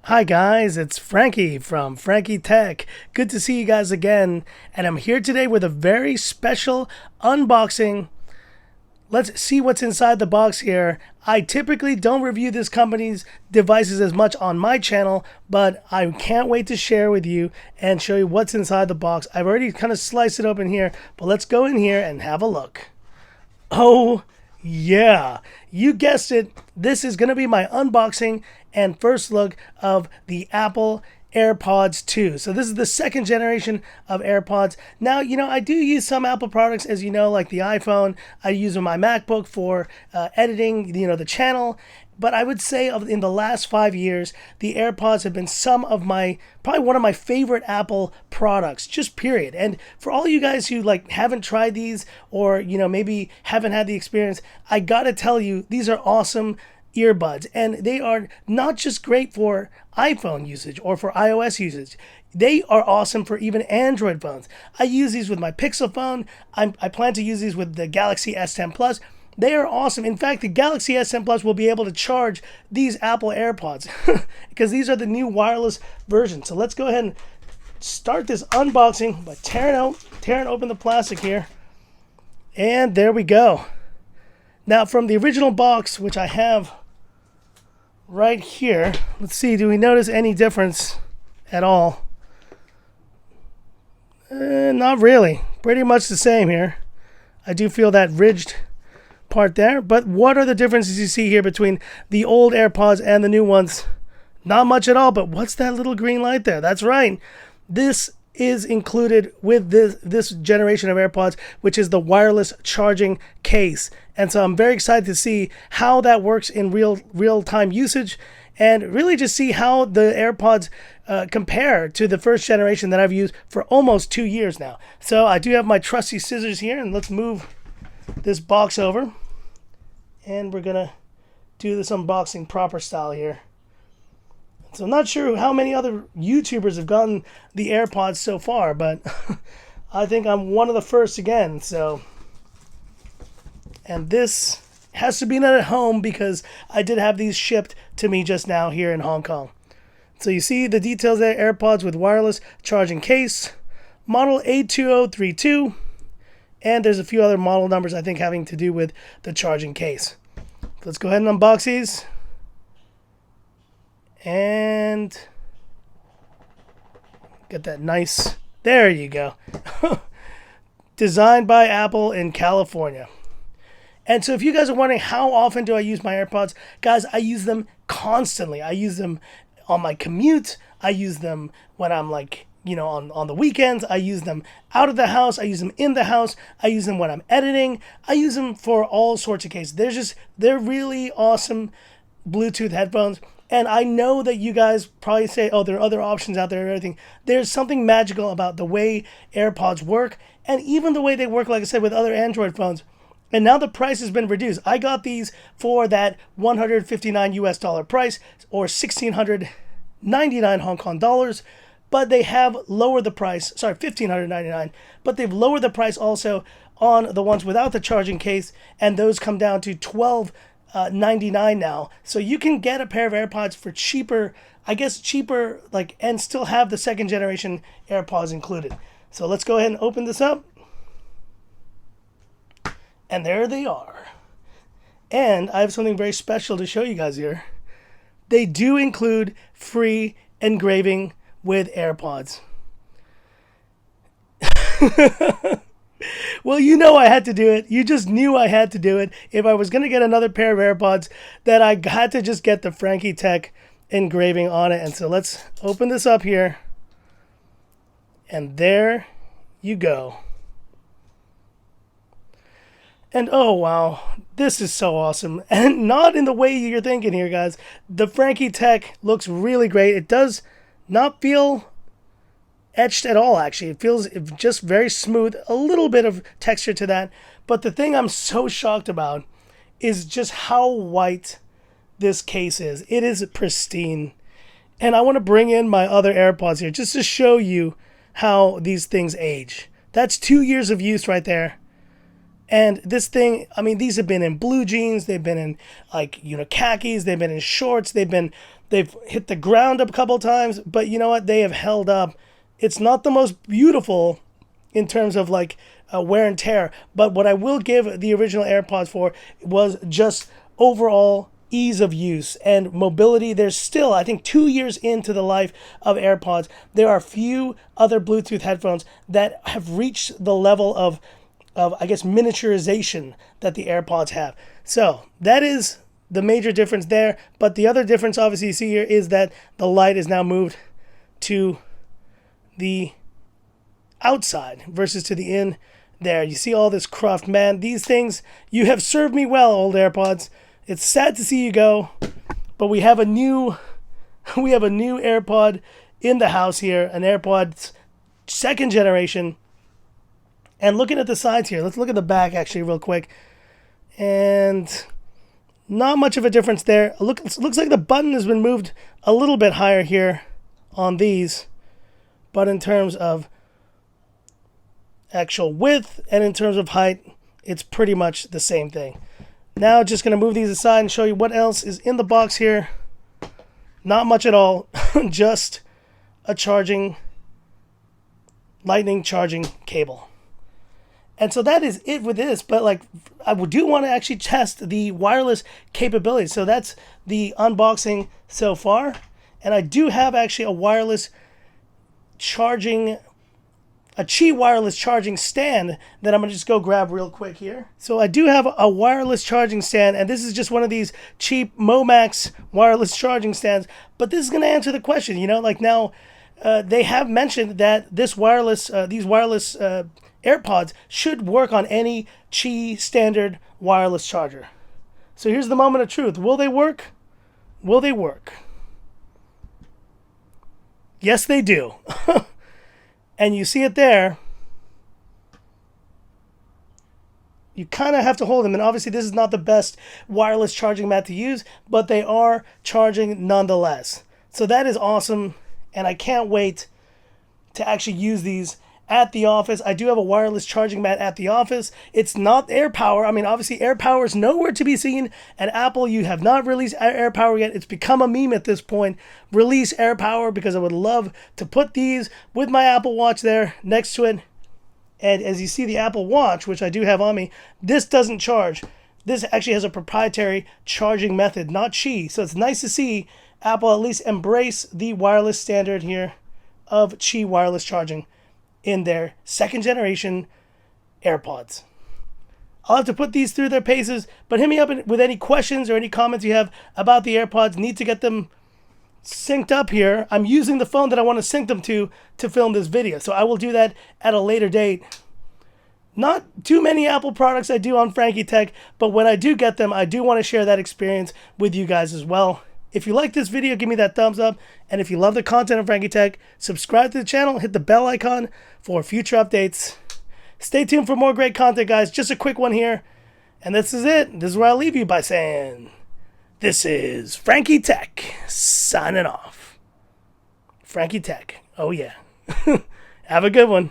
Hi guys, it's Frankie from Frankie Tech. Good to see you guys again, and I'm here today with a very special unboxing. Let's see what's inside the box here. I typically don't review this company's devices as much on my channel, but I can't wait to share with you and show you what's inside the box. I've already kind of sliced it open here, but let's go in here and have a look. Oh, yeah, you guessed it. This is going to be my unboxing and first look of the Apple AirPods 2. So this is the second generation of AirPods. Now, I do use some Apple products, as you know, like the iPhone. I use on my MacBook for editing, the channel. But I would say in the last 5 years, the AirPods have been probably one of my favorite Apple products, just period. And for all you guys who haven't tried these or, maybe haven't had the experience, I gotta tell you, these are awesome earbuds. And they are not just great for iPhone usage or for iOS usage. They are awesome for even Android phones. I use these with my Pixel phone. I plan to use these with the Galaxy S10 Plus. They are awesome. In fact, the Galaxy S10 Plus will be able to charge these Apple AirPods because these are the new wireless versions. So let's go ahead and start this unboxing by tearing open the plastic here. And there we go. Now from the original box, which I have right here, let's see, do we notice any difference at all? Not really. Pretty much the same here. I do feel that ridged part there, but what are the differences you see here between the old AirPods and the new ones? Not much at all, but what's that little green light there? That's right. This is included with this generation of AirPods, which is the wireless charging case. And so I'm very excited to see how that works in real-time usage and really just see how the AirPods compare to the first generation that I've used for almost 2 years now. So I do have my trusty scissors here, and let's move this box over, and we're gonna do this unboxing proper style here. So I'm not sure how many other YouTubers have gotten the AirPods so far, but I think I'm one of the first again. So, and this has to be done at home because I did have these shipped to me just now here in Hong Kong. So you see the details there: AirPods with wireless charging case, model A2032. And there's a few other model numbers, I think, having to do with the charging case. Let's go ahead and unbox these. And get that nice, there you go. Designed by Apple in California. And so if you guys are wondering how often do I use my AirPods, guys, I use them constantly. I use them on my commute. I use them when I'm on the weekends. I use them out of the house. I use them in the house. I use them when I'm editing. I use them for all sorts of cases. They're really awesome Bluetooth headphones. And I know that you guys probably say, oh, there are other options out there and everything. There's something magical about the way AirPods work, and even the way they work, like I said, with other Android phones. And now the price has been reduced. I got these for that $159 US price, or 1,699 Hong Kong dollars. But they have lowered the price, sorry, $1,599, but they've lowered the price also on the ones without the charging case, and those come down to $12.99 now. So you can get a pair of AirPods for cheaper, and still have the second generation AirPods included. So let's go ahead and open this up. And there they are. And I have something very special to show you guys here. They do include free engraving with AirPods. Well, I had to do it. You just knew I had to do it. If I was going to get another pair of AirPods, that I had to just get the Frankie Tech engraving on it. And so let's open this up here. And there you go. And oh wow, this is so awesome. And not in the way you're thinking here, guys. The Frankie Tech looks really great. It does not feel etched at all, actually. It feels just very smooth, a little bit of texture to that. But the thing I'm so shocked about is just how white this case is. It is pristine. And I want to bring in my other AirPods here just to show you how these things age. That's 2 years of use right there. And this thing, these have been in blue jeans, they've been in khakis, they've been in shorts, they've been They've hit the ground a couple times, but you know what? They have held up. It's not the most beautiful in terms of like wear and tear, but what I will give the original AirPods for was just overall ease of use and mobility. There's still, I think, 2 years into the life of AirPods, there are few other Bluetooth headphones that have reached the level of I guess, miniaturization that the AirPods have. So that is the major difference there. But the other difference, obviously, you see here is that the light is now moved to the outside versus to the in there. You see all this cruft. Man, these things, you have served me well, old AirPods. It's sad to see you go, but we have a new AirPod in the house here, an AirPods second generation. And looking at the sides here, let's look at the back actually real quick. And not much of a difference there. Looks like the button has been moved a little bit higher here on these, but in terms of actual width and in terms of height, it's pretty much the same thing. Now just going to move these aside and show you what else is in the box here. Not much at all, just a lightning charging cable. And so that is it with this, but like I do want to actually test the wireless capabilities. So that's the unboxing so far. And I do have actually a Qi wireless charging stand that I'm going to just go grab real quick here. So I do have a wireless charging stand, and this is just one of these cheap Momax wireless charging stands. But this is going to answer the question, like now they have mentioned that these wireless AirPods should work on any Qi standard wireless charger. So here's the moment of truth. Will they work? Will they work? Yes, they do. And you see it there. You kind of have to hold them. And obviously this is not the best wireless charging mat to use, but they are charging nonetheless. So that is awesome. And I can't wait to actually use these at the office. I do have a wireless charging mat at the office. It's not AirPower. I mean, obviously AirPower is nowhere to be seen at Apple. You have not released AirPower yet. It's become a meme at this point. Release AirPower, because I would love to put these with my Apple Watch there next to it. And as you see the Apple Watch, which I do have on me, this doesn't charge. This actually has a proprietary charging method, not Qi. So it's nice to see Apple at least embrace the wireless standard here of Qi wireless charging in their second generation AirPods. I'll have to put these through their paces, but hit me up with any questions or any comments you have about the AirPods. Need to get them synced up here. I'm using the phone that I want to sync them to film this video, so I will do that at a later date. Not too many Apple products I do on Frankie Tech, but when I do get them, I do want to share that experience with you guys as well. If you like this video, give me that thumbs up. And if you love the content of Frankie Tech, subscribe to the channel, hit the bell icon for future updates. Stay tuned for more great content, guys. Just a quick one here. And this is it. This is where I'll leave you by saying, this is Frankie Tech signing off. Frankie Tech. Oh, yeah. Have a good one.